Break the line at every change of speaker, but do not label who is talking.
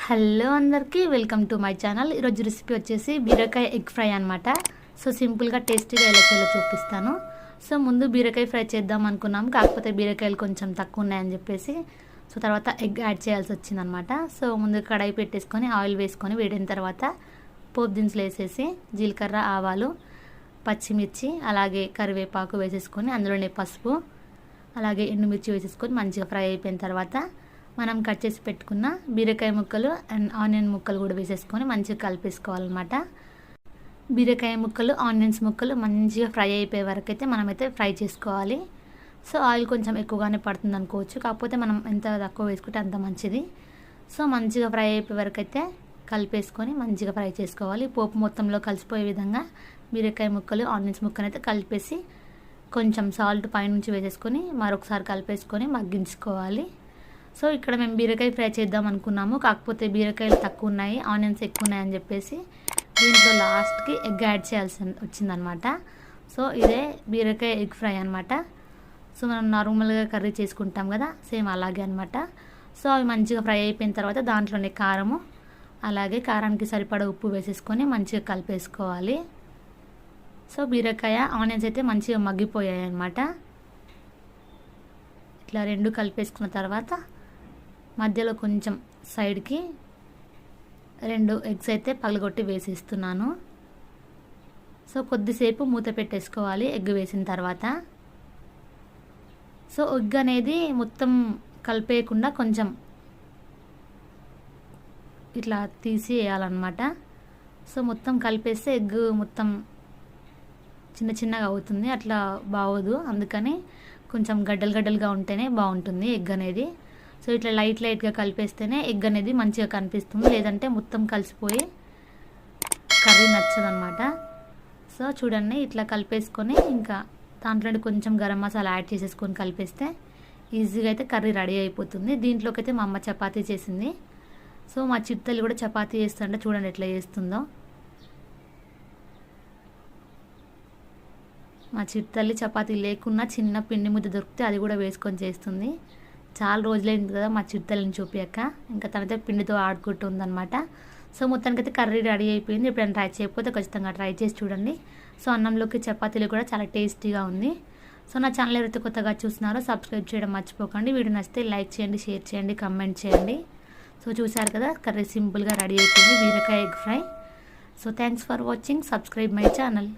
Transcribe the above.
Hello అందరికీ welcome to my channel. ఈరోజు recipe వచ్చేసి బీరకాయ ఎగ్ ఫ్రై అనమాట. సో సింపుల్గా టేస్టీగా ఎలా చేయాలో చూపిస్తాను. సో ముందు బీరకాయ ఫ్రై చేద్దాం అనుకున్నాం, కాకపోతే బీరకాయలు కొంచెం తక్కువ ఉన్నాయని చెప్పేసి సో తర్వాత ఎగ్ యాడ్ చేయాల్సి వచ్చిందనమాట. సో ముందు కడాయి పెట్టేసుకొని ఆయిల్ వేసుకొని వేడిన తర్వాత పోపు దినుసులు వేసేసి జీలకర్ర, ఆవాలు, పచ్చిమిర్చి, అలాగే కరివేపాకు వేసేసుకొని అందులోనే పసుపు, అలాగే ఎండుమిర్చి వేసేసుకొని మంచిగా ఫ్రై అయిపోయిన తర్వాత మనం కట్ చేసి పెట్టుకున్న బీరకాయ ముక్కలు అండ్ ఆనియన్ ముక్కలు కూడా వేసేసుకొని మంచిగా కలిపేసుకోవాలన్నమాట. బీరకాయ ముక్కలు, ఆనియన్స్ ముక్కలు మంచిగా ఫ్రై అయిపోయే వరకు అయితే మనమైతే ఫ్రై చేసుకోవాలి. సో ఆయిల్ కొంచెం ఎక్కువగానే పడుతుంది అనుకోవచ్చు, కాకపోతే మనం ఎంత తక్కువ వేసుకుంటే అంత మంచిది. సో మంచిగా ఫ్రై అయిపోయే వరకు అయితే కలిపేసుకొని మంచిగా ఫ్రై చేసుకోవాలి. పోపు మొత్తంలో కలిసిపోయే విధంగా బీరకాయ ముక్కలు, ఆనియన్స్ ముక్కలు అయితే కలిపేసి కొంచెం సాల్ట్ పైనుంచి వేసేసుకొని మరొకసారి కలిపేసుకొని మగ్గించుకోవాలి. సో ఇక్కడ మేము బీరకాయ ఫ్రై చేద్దాం అనుకున్నాము, కాకపోతే బీరకాయలు తక్కువ ఉన్నాయి, ఆనియన్స్ ఎక్కువ ఉన్నాయని చెప్పేసి దీంట్లో లాస్ట్కి ఎగ్ యాడ్ చేయాల్సి వచ్చిందనమాట. సో ఇదే బీరకాయ ఎగ్ ఫ్రై అనమాట. సో మనం నార్మల్గా కర్రీ చేసుకుంటాం కదా, సేమ్ అలాగే అనమాట. సో అవి మంచిగా ఫ్రై అయిపోయిన తర్వాత దాంట్లోనే కారము, అలాగే కారానికి సరిపడా ఉప్పు వేసేసుకొని మంచిగా కలిపేసుకోవాలి. సో బీరకాయ, ఆనియన్స్ అయితే మంచిగా మగ్గిపోయాయి అనమాట. ఇట్లా రెండు కలిపేసుకున్న తర్వాత మధ్యలో కొంచెం సైడ్కి 2 ఎగ్స్ అయితే పగలగొట్టి వేసిస్తున్నాను. సో కొద్దిసేపు మూత పెట్టేసుకోవాలి ఎగ్ వేసిన తర్వాత. సో ఎగ్ అనేది మొత్తం కలిపేయకుండా కొంచెం ఇట్లా తీసి వేయాలన్నమాట. సో మొత్తం కలిపేస్తే ఎగ్ మొత్తం చిన్న చిన్నగా అవుతుంది, అట్లా బాగోదు. అందుకని కొంచెం గడ్డలుగా ఉంటేనే బాగుంటుంది ఎగ్ అనేది. సో ఇట్లా లైట్గా కలిపేస్తేనే ఎగ్ అనేది మంచిగా కనిపిస్తుంది, లేదంటే మొత్తం కలిసిపోయి కర్రీ నచ్చదనమాట. సో చూడండి, ఇట్లా కలిపేసుకొని ఇంకా దాంట్లో కొంచెం గరం మసాలా యాడ్ చేసేసుకొని కలిపేస్తే ఈజీగా అయితే కర్రీ రెడీ అయిపోతుంది. దీంట్లోకి అయితే మా అమ్మ చపాతీ చేసింది. సో మా చిట్టలు కూడా చపాతీ చేస్తుంటే చూడండి ఎట్లా చేస్తుందో. మా చిట్టల్లి చపాతీ లేకున్నా చిన్న పిండి ముద్ద దొరికితే అది కూడా వేసుకొని చేస్తుంది. చాలా రోజులైంది కదా మా చిట్టలని చూపియక్క, ఇంకా తనైతే పిండితో ఆడుకుంటూ ఉందన్నమాట. సో మొత్తానికైతే కర్రీ రెడీ అయిపోయింది. ఎప్పుడైనా ట్రై చేయకపోతే ఖచ్చితంగా ట్రై చేసి చూడండి. సో అన్నంలోకి చపాతీలు కూడా చాలా టేస్టీగా ఉంది. సో నా ఛానల్ ఎవరైతే కొత్తగా చూస్తున్నారో సబ్స్క్రైబ్ చేయడం మర్చిపోకండి. వీడియో నచ్చితే లైక్ చేయండి, షేర్ చేయండి, కమెంట్ చేయండి. సో చూసారు కదా, కర్రీ సింపుల్గా రెడీ అయిపోయింది, బీరకాయ egg fry. So thanks for watching. Subscribe my channel.